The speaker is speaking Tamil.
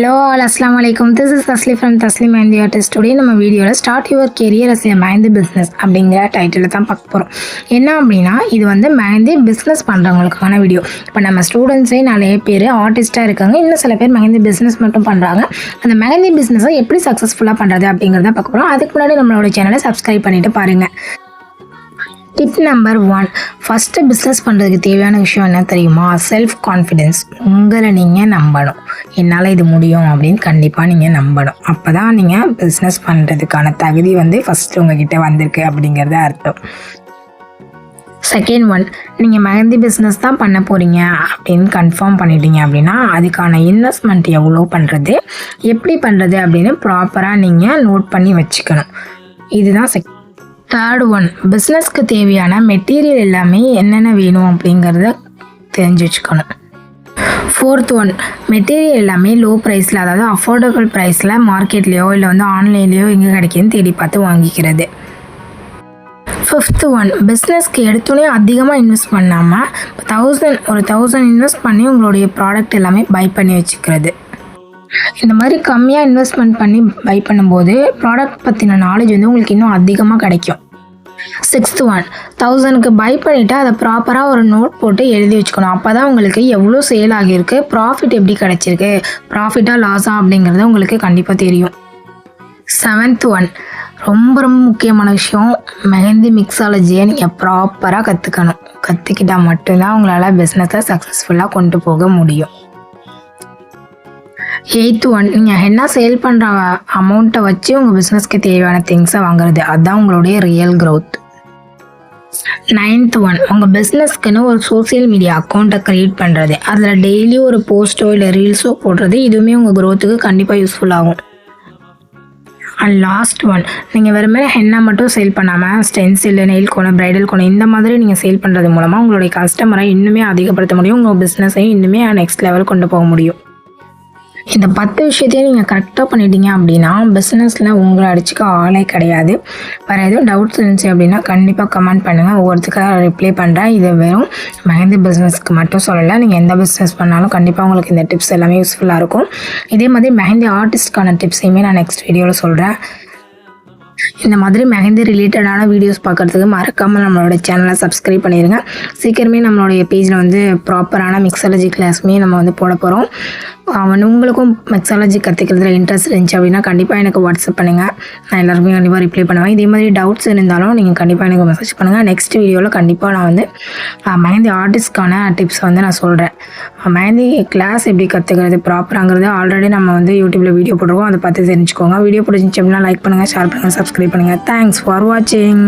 Hello all, Assalamu alaikum. This is Tasli from Tasli Mehendi Artist. Today நம்ம வீடியோவில் start your career as a mehndi business அப்படிங்கிற டைட்டில் தான் பார்க்க போகிறோம். என்ன அப்படின்னா இது வந்து மெஹந்தி பிஸ்னஸ் பண்ணுறவங்களுக்கான வீடியோ. இப்போ நம்ம ஸ்டூடெண்ட்ஸே நிறைய பேர் ஆர்டிஸ்ட்டாக இருக்காங்க, இன்னும் சில பேர் மெஹந்தி பிஸ்னஸ் மட்டும் பண்ணுறாங்க. அந்த மெஹந்தி பிஸ்னஸை எப்படி சக்ஸஸ்ஃபுல்லாக பண்ணுறது அப்படிங்கிறத பார்க்க போகிறோம். அதுக்கு முன்னாடி நம்மளோட சேனலை சப்ஸ்கிரைப் பண்ணிவிட்டு பாருங்கள். டிப் நம்பர் 1, ஃபஸ்ட்டு பிஸ்னஸ் பண்ணுறதுக்கு தேவையான விஷயம் என்ன தெரியுமா? Self confidence. உங்களை நீங்கள் நம்பணும். என்னால் இது முடியும் அப்படின்னு கண்டிப்பாக நீங்கள் நம்பணும். அப்போ தான் நீங்கள் பிஸ்னஸ் பண்ணுறதுக்கான தகுதி வந்து ஃபஸ்ட்டு உங்ககிட்ட வந்திருக்கு அப்படிங்கிறத அர்த்தம். செகண்ட் ஒன், நீங்கள் மெஹந்தி பிஸ்னஸ் தான் பண்ண போகிறீங்க அப்படின்னு கன்ஃபார்ம் பண்ணிட்டீங்க அப்படின்னா அதுக்கான இன்வெஸ்ட்மெண்ட் எவ்வளோ பண்ணுறது, எப்படி பண்ணுறது அப்படின்னு ப்ராப்பராக நீங்கள் நோட் பண்ணி வச்சுக்கணும். இதுதான் தேர்ட் ஒன், பிஸ்னஸ்க்கு தேவையான மெட்டீரியல் எல்லாமே என்னென்ன வேணும் அப்படிங்கிறத தெரிஞ்சு வச்சுக்கணும். ஃபோர்த் ஒன், மெட்டீரியல் எல்லாமே லோ ப்ரைஸில், அதாவது அஃபோர்டபுள் ப்ரைஸில் மார்க்கெட்லேயோ இல்லை வந்து ஆன்லைன்லேயோ எங்கே கிடைக்குன்னு தேடி பார்த்து வாங்கிக்கிறது. ஃபிஃப்த் ஒன், பிஸ்னஸ்க்கு எடுத்தோடனே அதிகமாக இன்வெஸ்ட் பண்ணாமல் 1000 இன்வெஸ்ட் பண்ணி உங்களுடைய ப்ராடக்ட் எல்லாமே பை பண்ணி வச்சுக்கிறது. இந்த மாதிரி கம்மியாக இன்வெஸ்ட்மெண்ட் பண்ணி பை பண்ணும்போது ப்ராடக்ட் பற்றின நாலேஜ் வந்து உங்களுக்கு இன்னும் அதிகமாக கிடைக்கும். சிக்ஸ்த் ஒன், 1000க்கு பை பண்ணிவிட்டு அதை ப்ராப்பராக ஒரு நோட் போட்டு எழுதி வச்சுக்கணும். அப்போ தான் உங்களுக்கு எவ்வளோ சேல் ஆகியிருக்கு, ப்ராஃபிட் எப்படி கிடச்சிருக்கு, ப்ராஃபிட்டாக லாஸாக அப்படிங்கிறது உங்களுக்கு கண்டிப்பாக தெரியும். செவன்த் ஒன், ரொம்ப ரொம்ப முக்கியமான விஷயம், மெஹந்தி மிக்ஸாலஜியை நீங்கள் ப்ராப்பராக கற்றுக்கணும். கற்றுக்கிட்டால் மட்டும்தான் உங்களால் பிஸ்னஸை சக்ஸஸ்ஃபுல்லாக கொண்டு போக முடியும். எய்த் ஒன், நீங்கள் ஹென்னா சேல் பண்ணுற அமௌண்ட்டை வச்சு உங்கள் பிஸ்னஸ்க்கு தேவையான திங்ஸை வாங்குறது, அதுதான் உங்களுடைய ரியல் க்ரோத். நைன்த் ஒன், உங்கள் பிஸ்னஸ்க்குன்னு ஒரு சோசியல் மீடியா அக்கௌண்ட்டை க்ரியேட் பண்ணுறது, அதில் டெய்லி ஒரு போஸ்ட்டோ இல்லை ரீல்ஸோ போடுறது, இதுவுமே உங்கள் க்ரோத்துக்கு கண்டிப்பாக யூஸ்ஃபுல் ஆகும். அண்ட் லாஸ்ட் ஒன், நீங்கள் வெறுமனே ஹென்னா மட்டும் சேல் பண்ணாமல் ஸ்டென்சில், நெயில் கோணம், ப்ரைடல் கோணம் இந்த மாதிரி நீங்கள் சேல் பண்ணுறது மூலமாக உங்களுடைய கஸ்டமரை இன்னுமே அதிகப்படுத்த முடியும், உங்கள் பிஸ்னஸையும் இன்னுமே நெக்ஸ்ட் லெவல் கொண்டு போக முடியும். இந்த 10 விஷயத்தையும் நீங்கள் கரெக்டாக பண்ணிட்டீங்க அப்படின்னா பிஸ்னஸில் உங்களை அடிச்சுக்க ஆளே கிடையாது. வேறு எதுவும் டவுட்ஸ் இருந்துச்சு அப்படின்னா கண்டிப்பாக கமெண்ட் பண்ணுங்கள், ஒவ்வொருத்துக்காக ரிப்ளை பண்ணுறேன். இது வெறும் மெஹந்தி பிஸ்னஸ்க்கு மட்டும் சொல்லலை, நீங்கள் எந்த பிஸ்னஸ் பண்ணாலும் கண்டிப்பாக உங்களுக்கு இந்த டிப்ஸ் எல்லாமே யூஸ்ஃபுல்லாக இருக்கும். இதே மாதிரி மெஹந்தி ஆர்டிஸ்ட்கான டிப்ஸையுமே நான் நெக்ஸ்ட் வீடியோவில் சொல்கிறேன். இந்த மாதிரி மெஹந்தி ரிலேட்டடான வீடியோஸ் பார்க்குறதுக்கு மறக்காமல் நம்மளோட சேனலை சப்ஸ்கிரைப் பண்ணிடுங்க. சீக்கிரமே நம்மளுடைய பேஜில் வந்து ப்ராப்பரான மிக்ஸாலஜி கிளாஸுமே நம்ம வந்து போட போகிறோம். உங்களுக்கும் மிக்ஸாலஜி கற்றுக்கிறதுல இன்ட்ரெஸ்ட் இருந்துச்சு அப்படின்னா கண்டிப்பாக எனக்கு வாட்ஸ்அப் பண்ணுங்கள், நான் எல்லாருக்குமே கண்டிப்பாக ரிப்ளை பண்ணுவேன். இதே மாதிரி டவுட்ஸ் இருந்தாலும் நீங்கள் கண்டிப்பாக எனக்கு மெசேஜ் பண்ணுங்கள். நெக்ஸ்ட் வீடியோவில் கண்டிப்பாக நான் வந்து மெஹந்தி ஆர்டிஸ்ட்கான டிப்ஸ் வந்து நான் சொல்கிறேன். மெஹந்தி கிளாஸ் எப்படி கற்றுக்கிறது ப்ராப்பராங்கிறது ஆல்ரெடி நம்ம வந்து யூடியூப்பில் வீடியோ போட்டுருக்கோம், அதை பார்த்து தெரிஞ்சுக்கோங்க. வீடியோ பிடிச்சிச்சு அப்படின்னா லைக் பண்ணுங்கள், ஷேர் பண்ணுங்கள், சப்ஸ்கிரைப் பண்ணுங்கள். தேங்க்ஸ் ஃபார் வாட்சிங்.